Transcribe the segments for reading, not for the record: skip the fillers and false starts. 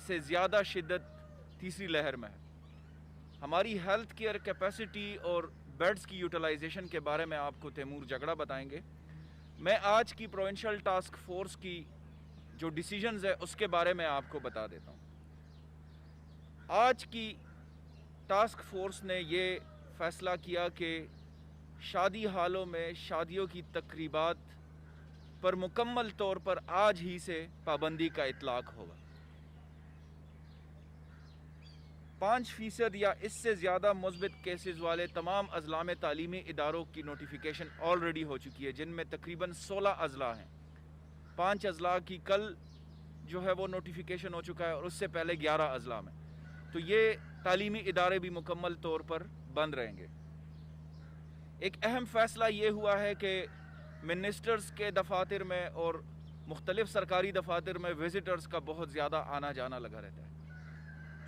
سے زیادہ شدت تیسری لہر میں ہے۔ ہماری ہیلتھ کیئر کیپیسٹی اور بیڈز کی یوٹیلائزیشن کے بارے میں آپ کو تیمور جگڑا بتائیں گے۔ میں آج کی پروونشل ٹاسک فورس کی جو ڈیسیجنز ہے اس کے بارے میں آپ کو بتا دیتا ہوں۔ آج کی ٹاسک فورس نے یہ فیصلہ کیا کہ شادی ہالوں میں شادیوں کی تقریبات پر مکمل طور پر آج ہی سے پابندی کا اطلاق ہوگا۔ 5% یا اس سے زیادہ مثبت کیسز والے تمام اضلاع میں تعلیمی اداروں کی نوٹیفیکیشن آلریڈی ہو چکی ہے، جن میں تقریباً 16 اضلاع ہیں۔ 5 اضلاع کی کل جو ہے وہ نوٹیفیکیشن ہو چکا ہے اور اس سے پہلے 11 اضلاع میں۔ تو یہ تعلیمی ادارے بھی مکمل طور پر بند رہیں گے۔ ایک اہم فیصلہ یہ ہوا ہے کہ منسٹرز کے دفاتر میں اور مختلف سرکاری دفاتر میں وزٹرز کا بہت زیادہ آنا جانا لگا رہتا ہے۔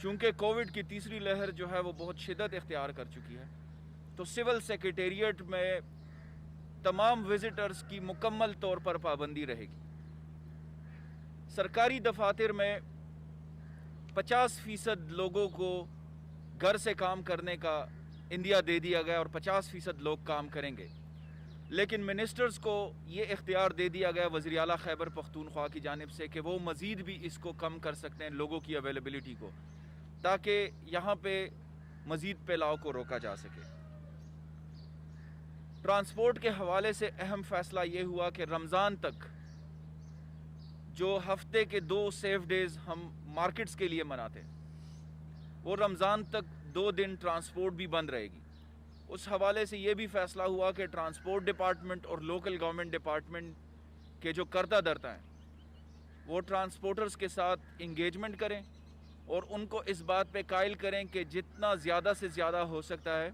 چونکہ کووڈ کی تیسری لہر جو ہے وہ بہت شدت اختیار کر چکی ہے، تو سول سیکریٹریٹ میں تمام وزٹرز کی مکمل طور پر پابندی رہے گی۔ سرکاری دفاتر میں 50% لوگوں کو گھر سے کام کرنے کا اندیا دے دیا گیا اور 50% لوگ کام کریں گے، لیکن منسٹرز کو یہ اختیار دے دیا گیا وزیر اعلیٰ خیبر پختونخوا کی جانب سے کہ وہ مزید بھی اس کو کم کر سکتے ہیں لوگوں کی اویلیبلٹی کو، تاکہ یہاں پہ مزید پھیلاؤ کو روکا جا سکے۔ ٹرانسپورٹ کے حوالے سے اہم فیصلہ یہ ہوا کہ رمضان تک جو ہفتے کے 2 سیف ڈیز ہم مارکیٹس کے لیے مناتے ہیں، وہ رمضان تک 2 دن ٹرانسپورٹ بھی بند رہے گی۔ اس حوالے سے یہ بھی فیصلہ ہوا کہ ٹرانسپورٹ ڈپارٹمنٹ اور لوکل گورنمنٹ ڈپارٹمنٹ کے جو کردہ درتا ہیں وہ ٹرانسپورٹرز کے ساتھ انگیجمنٹ کریں اور ان کو اس بات پہ قائل کریں کہ جتنا زیادہ سے زیادہ ہو سکتا ہے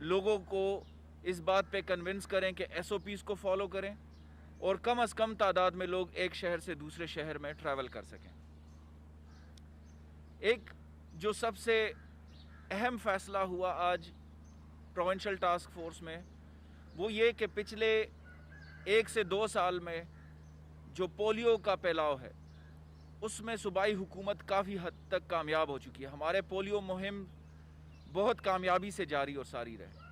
لوگوں کو اس بات پہ کنونس کریں کہ SOPs کو فالو کریں اور کم از کم تعداد میں لوگ ایک شہر سے دوسرے شہر میں ٹریول کر سکیں۔ ایک جو سب سے اہم فیصلہ ہوا آج پروونشل ٹاسک فورس میں، وہ یہ کہ پچھلے 1 سے 2 سال میں جو پولیو کا پھیلاؤ ہے اس میں صوبائی حکومت کافی حد تک کامیاب ہو چکی ہے۔ ہمارے پولیو مہم بہت کامیابی سے جاری اور ساری رہے۔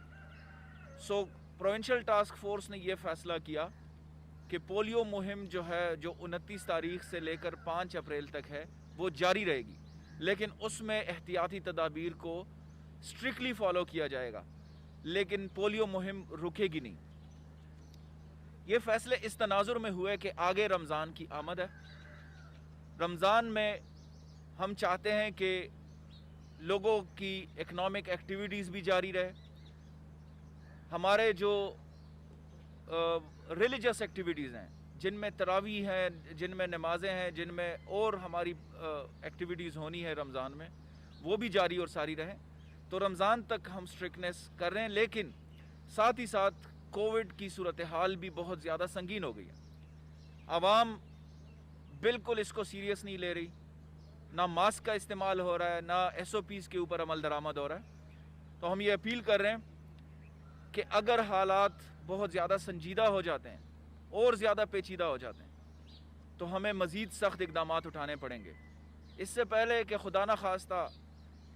پروونشل ٹاسک فورس نے یہ فیصلہ کیا کہ پولیو مہم جو ہے جو 29 تاریخ سے لے کر 5 اپریل تک ہے وہ جاری رہے گی، لیکن اس میں احتیاطی تدابیر کو اسٹرکٹلی فالو کیا جائے گا، لیکن پولیو مہم رکے گی نہیں۔ یہ فیصلے اس تناظر میں ہوئے کہ آگے رمضان کی آمد ہے۔ رمضان میں ہم چاہتے ہیں کہ لوگوں کی اکنامک ایکٹیویٹیز بھی جاری رہے، ہمارے جو ریلیجس ایکٹیویٹیز ہیں جن میں تراویح ہیں، جن میں نمازیں ہیں، جن میں اور ہماری ایکٹیویٹیز ہونی ہے رمضان میں، وہ بھی جاری اور ساری رہیں۔ تو رمضان تک ہم اسٹرکٹنیس کر رہے ہیں، لیکن ساتھ ہی ساتھ کووڈ کی صورتحال بھی بہت زیادہ سنگین ہو گئی ہے۔ عوام بالکل اس کو سیریس نہیں لے رہی، نہ ماسک کا استعمال ہو رہا ہے، نہ SOPs کے اوپر عمل درآمد ہو رہا ہے۔ تو ہم یہ اپیل کر رہے ہیں کہ اگر حالات بہت زیادہ سنجیدہ ہو جاتے ہیں اور زیادہ پیچیدہ ہو جاتے ہیں تو ہمیں مزید سخت اقدامات اٹھانے پڑیں گے۔ اس سے پہلے کہ خدا نہ خواستہ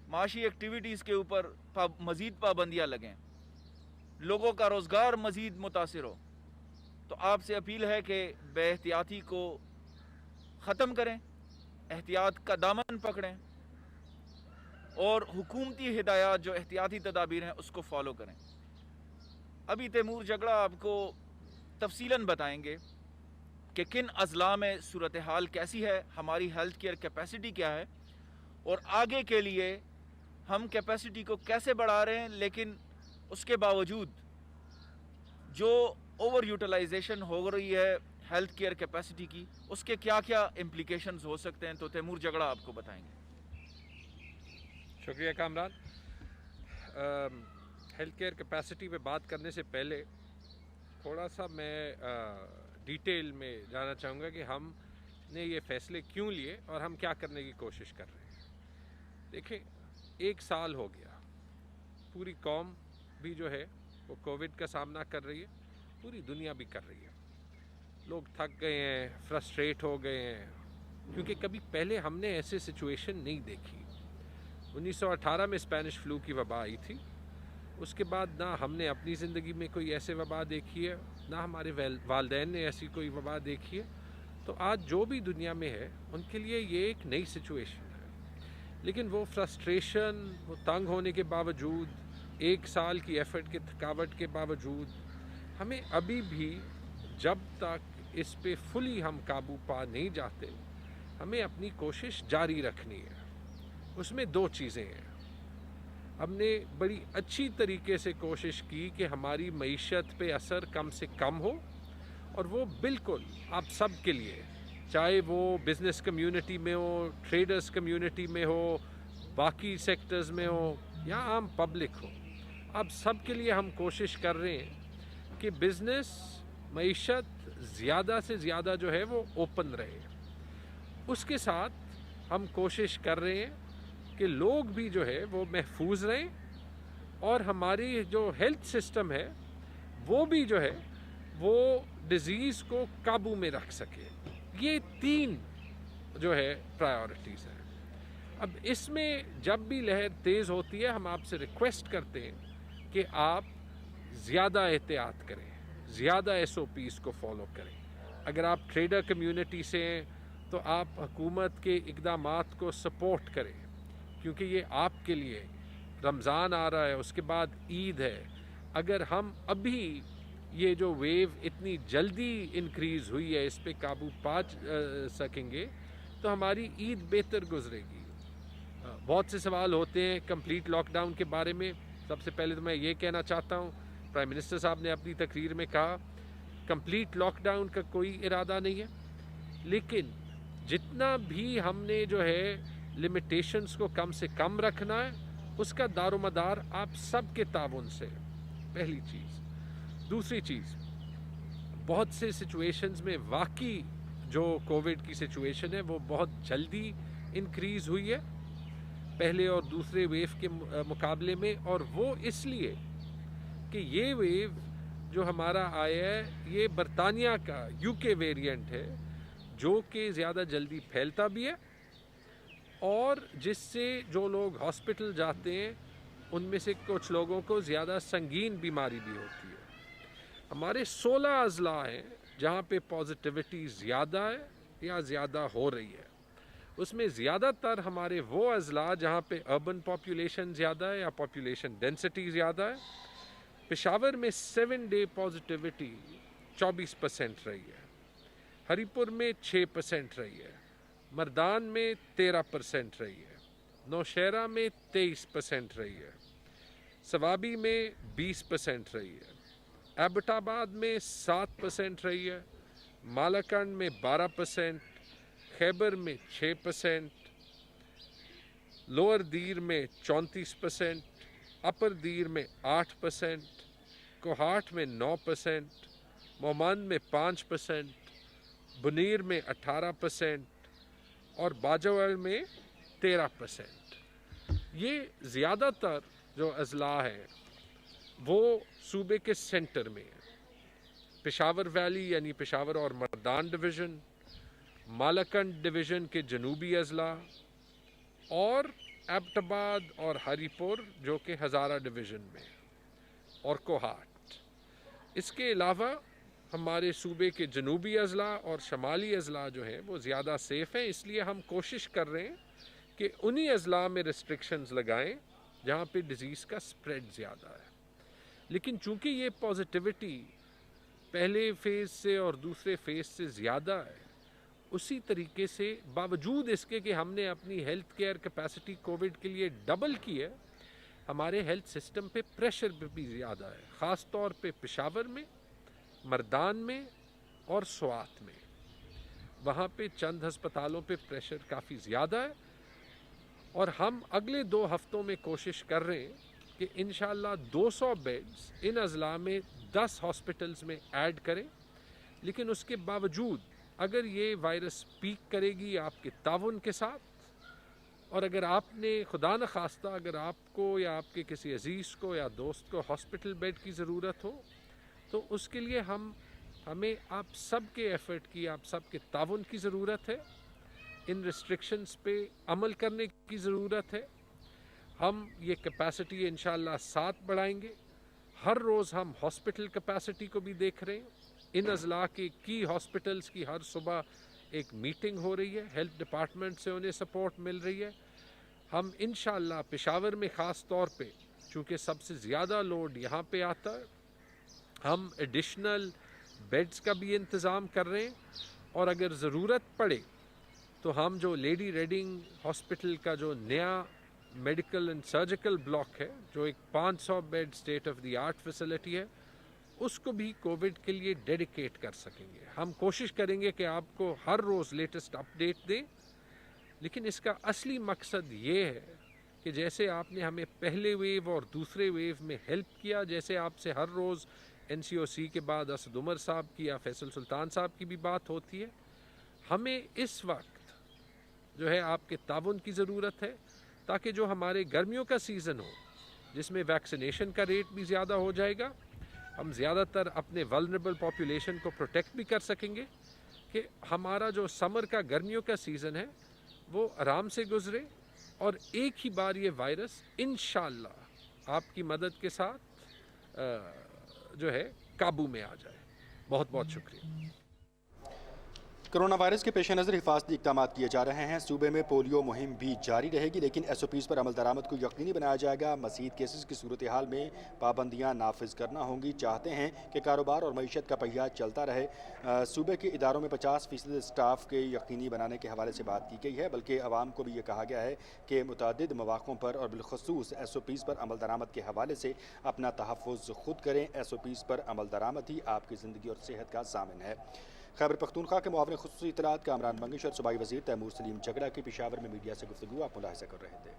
معاشی ایکٹیویٹیز کے اوپر مزید پابندیاں لگیں، لوگوں کا روزگار مزید متاثر ہو، تو آپ سے اپیل ہے کہ بے احتیاطی کو ختم کریں، احتیاط کا دامن پکڑیں اور حکومتی ہدایات جو احتیاطی تدابیر ہیں اس کو فالو کریں۔ ابھی تیمور جگڑا آپ کو تفصیلاً بتائیں گے کہ کن اضلاع میں صورتحال کیسی ہے، ہماری ہیلتھ کیئر کیپیسٹی کیا ہے اور آگے کے لیے ہم کیپیسٹی کو کیسے بڑھا رہے ہیں، لیکن اس کے باوجود جو اوور یوٹیلائزیشن ہو رہی ہے ہیلتھ کیئر کیپیسٹی کی، اس کے کیا کیا امپلیکیشنز ہو سکتے ہیں، تو تیمور جگڑا آپ کو بتائیں گے۔ شکریہ کامران۔ ہیلتھ کیئر کیپیسٹی پہ بات کرنے سے پہلے تھوڑا سا میں ڈیٹیل میں جانا چاہوں گا کہ ہم نے یہ فیصلے کیوں لیے اور ہم کیا کرنے کی کوشش کر رہے ہیں۔ دیکھیں، 1 سال ہو گیا، پوری قوم بھی جو ہے وہ کووڈ کا سامنا کر رہی ہے، پوری دنیا بھی کر رہی ہے۔ لوگ تھک گئے ہیں، فرسٹریٹ ہو گئے ہیں، کیونکہ کبھی پہلے ہم نے ایسے سچویشن نہیں دیکھی. 1918 میں اسپینش فلو کی وبا آئی تھی. اس کے بعد نہ ہم نے اپنی زندگی میں کوئی ایسے وبا دیکھی ہے، نہ ہمارے والدین نے ایسی کوئی وبا دیکھی ہے. تو آج جو بھی دنیا میں ہے ان کے لیے یہ ایک نئی سچویشن ہے. لیکن وہ فرسٹریشن، وہ تنگ ہونے کے باوجود، 1 سال کی ایفرٹ کے تھکاوٹ کے باوجود، ہمیں ابھی بھی جب تک اس پہ فلی ہم قابو پا نہیں جاتے، ہمیں اپنی کوشش جاری رکھنی ہے. اس میں 2 چیزیں ہیں. ہم نے بڑی اچھی طریقے سے کوشش کی کہ ہماری معیشت پہ اثر کم سے کم ہو، اور وہ بالکل آپ سب کے لیے، چاہے وہ بزنس کمیونٹی میں ہو، ٹریڈرز کمیونٹی میں ہو، باقی سیکٹرز میں ہو، یا عام پبلک ہو، آپ سب کے لیے ہم کوشش کر رہے ہیں کہ بزنس، معیشت زیادہ سے زیادہ جو ہے وہ اوپن رہے. اس کے ساتھ ہم کوشش کر رہے ہیں کہ لوگ بھی جو ہے وہ محفوظ رہیں، اور ہماری جو ہیلتھ سسٹم ہے وہ بھی جو ہے وہ ڈیزیز کو قابو میں رکھ سکے. یہ 3 جو ہے پرائیورٹیز ہیں. اب اس میں جب بھی لہر تیز ہوتی ہے، ہم آپ سے ریکویسٹ کرتے ہیں کہ آپ زیادہ احتیاط کریں، زیادہ SOPs کو فالو کریں. اگر آپ ٹریڈر کمیونٹی سے ہیں تو آپ حکومت کے اقدامات کو سپورٹ کریں، کیونکہ یہ آپ کے لیے رمضان آ رہا ہے، اس کے بعد عید ہے. اگر ہم ابھی یہ جو ویو اتنی جلدی انکریز ہوئی ہے اس پہ قابو پا سکیں گے تو ہماری عید بہتر گزرے گی. بہت سے سوال ہوتے ہیں کمپلیٹ لاک ڈاؤن کے بارے میں. سب سے پہلے تو میں یہ کہنا چاہتا ہوں، پرائم منسٹر صاحب نے اپنی تقریر میں کہا کمپلیٹ لاک ڈاؤن کا کوئی ارادہ نہیں ہے، لیکن جتنا بھی ہم نے جو ہے لمیٹیشنز کو کم سے کم رکھنا ہے، اس کا دار و مدار آپ سب کے تعاون سے. پہلی چیز. دوسری چیز، بہت سے سچویشنز میں واقعی جو کووڈ کی سچویشن ہے وہ بہت جلدی انکریز ہوئی ہے پہلے اور دوسرے ویو کے مقابلے میں، اور وہ اس لیے کہ یہ ویو جو ہمارا آیا ہے یہ برطانیہ کا UK ویریئنٹ ہے، جو کہ زیادہ جلدی پھیلتا بھی ہے، اور جس سے جو لوگ ہاسپٹل جاتے ہیں ان میں سے کچھ لوگوں کو زیادہ سنگین بیماری بھی ہوتی ہے. ہمارے 16 اضلاع ہیں جہاں پہ پازیٹیوٹی زیادہ ہے یا زیادہ ہو رہی ہے. اس میں زیادہ تر ہمارے وہ اضلاع جہاں پہ اربن پاپولیشن زیادہ ہے یا پاپولیشن ڈینسٹی زیادہ ہے. پشاور میں 7 ڈے پازیٹیوٹی 24% رہی ہے، ہری پور میں 6% رہی ہے، مردان میں 13% رہی ہے، نوشہرہ میں 23% رہی ہے، سوابی میں 20% رہی ہے، ایبٹ آباد میں 7% رہی ہے، مالاکنڈ میں 12%، خیبر میں 6%، لوور دیر میں 34%، اپر دیر میں 8%، کوہاٹ میں 9%، مومند میں 5%، بنیر میں 18%، اور باجوڑ میں 13%. یہ زیادہ تر جو اضلاع ہیں وہ صوبے کے سینٹر میں ہیں. پشاور ویلی یعنی پشاور اور مردان ڈویژن، مالاکنڈ ڈویژن کے جنوبی اضلاع، اور ایبٹ آباد اور ہری پور جو کہ ہزارہ ڈویژن میں، اور کوہاٹ. اس کے علاوہ ہمارے صوبے کے جنوبی اضلاع اور شمالی اضلاع جو ہیں وہ زیادہ سیف ہیں. اس لیے ہم کوشش کر رہے ہیں کہ انہی اضلاع میں ریسٹرکشنز لگائیں جہاں پہ ڈیزیز کا سپریڈ زیادہ ہے. لیکن چونکہ یہ پازیٹیوٹی پہلے فیز سے اور دوسرے فیز سے زیادہ ہے، اسی طریقے سے باوجود اس کے کہ ہم نے اپنی ہیلتھ کیئر کیپیسٹی کووڈ کے لیے ڈبل کی ہے، ہمارے ہیلتھ سسٹم پہ پریشر بھی زیادہ ہے، خاص طور پہ پشاور میں، مردان میں اور سوات میں. وہاں پہ چند ہسپتالوں پہ پریشر کافی زیادہ ہے، اور ہم اگلے 2 ہفتوں میں کوشش کر رہے ہیں کہ انشاءاللہ 200 بیڈز ان اضلاع میں 10 ہاسپٹلز میں ایڈ کریں. لیکن اس کے باوجود اگر یہ وائرس پیک کرے گی آپ کے تعاون کے ساتھ، اور اگر آپ نے خدا نخواستہ اگر آپ کو یا آپ کے کسی عزیز کو یا دوست کو ہاسپٹل بیڈ کی ضرورت ہو، تو اس کے لیے ہمیں آپ سب کے ایفرٹ کی، آپ سب کے تعاون کی ضرورت ہے. ان ریسٹرکشنز پہ عمل کرنے کی ضرورت ہے. ہم یہ کیپیسٹی انشاءاللہ 7 بڑھائیں گے. ہر روز ہم ہاسپٹل کیپیسٹی کو بھی دیکھ رہے ہیں. ان اضلاع کے کی ہاسپٹلس کی ہر صبح ایک میٹنگ ہو رہی ہے, ہیلتھ ڈپارٹمنٹ سے انہیں سپورٹ مل رہی ہے. ہم انشاءاللہ پشاور میں خاص طور پہ چونکہ سب سے زیادہ لوڈ یہاں پہ آتا ہے, ہم ایڈیشنل بیڈز کا بھی انتظام کر رہے ہیں. اور اگر ضرورت پڑے تو ہم جو لیڈی ریڈنگ ہاسپٹل کا جو نیا میڈیکل اینڈ سرجیکل بلاک ہے, جو ایک 500 bed state of the art facility ہے, اس کو بھی کووڈ کے لیے ڈیڈیکیٹ کر سکیں گے. ہم کوشش کریں گے کہ آپ کو ہر روز لیٹسٹ اپڈیٹ دیں, لیکن اس کا اصلی مقصد یہ ہے کہ جیسے آپ نے ہمیں پہلے ویو اور دوسرے ویو میں ہیلپ کیا, جیسے آپ سے ہر روز NCOC کے بعد اسد عمر صاحب کی یا فیصل سلطان صاحب کی بھی بات ہوتی ہے, ہمیں اس وقت جو ہے آپ کے تعاون کی ضرورت ہے تاکہ جو ہمارے گرمیوں کا سیزن ہو جس میں ویکسینیشن کا ریٹ بھی زیادہ ہو جائے گا, ہم زیادہ تر اپنے ولنریبل پاپولیشن کو پروٹیکٹ بھی کر سکیں گے, کہ ہمارا جو سمر کا گرمیوں کا سیزن ہے وہ آرام سے گزرے اور ایک ہی بار یہ وائرس انشاءاللہ آپ کی مدد کے ساتھ جو ہے قابو میں آ جائے. بہت بہت شکریہ. کرونا وائرس کے پیش نظر حفاظتی اقدامات کیے جا رہے ہیں. صوبے میں پولیو مہم بھی جاری رہے گی, لیکن SOPs پر عمل درآمد کو یقینی بنایا جائے گا. مزید کیسز کی صورتحال میں پابندیاں نافذ کرنا ہوں گی. چاہتے ہیں کہ کاروبار اور معیشت کا پہیہ چلتا رہے. صوبے کے اداروں میں 50% اسٹاف کے یقینی بنانے کے حوالے سے بات کی گئی ہے, بلکہ عوام کو بھی یہ کہا گیا ہے کہ متعدد مواقعوں پر اور بالخصوص SOPs پر عمل درآمد کے حوالے سے اپنا تحفظ خود کریں. SOPs پر عمل درآمد ہی آپ کی زندگی اور صحت کا ضامن ہے. خیبر پختونخوا کے معاون خصوصی اطلاعات کامران منگش اور صوبائی وزیر تیمور سلیم جگڑا کی پشاور میں میڈیا سے گفتگو آپ ملاحظہ کر رہے تھے.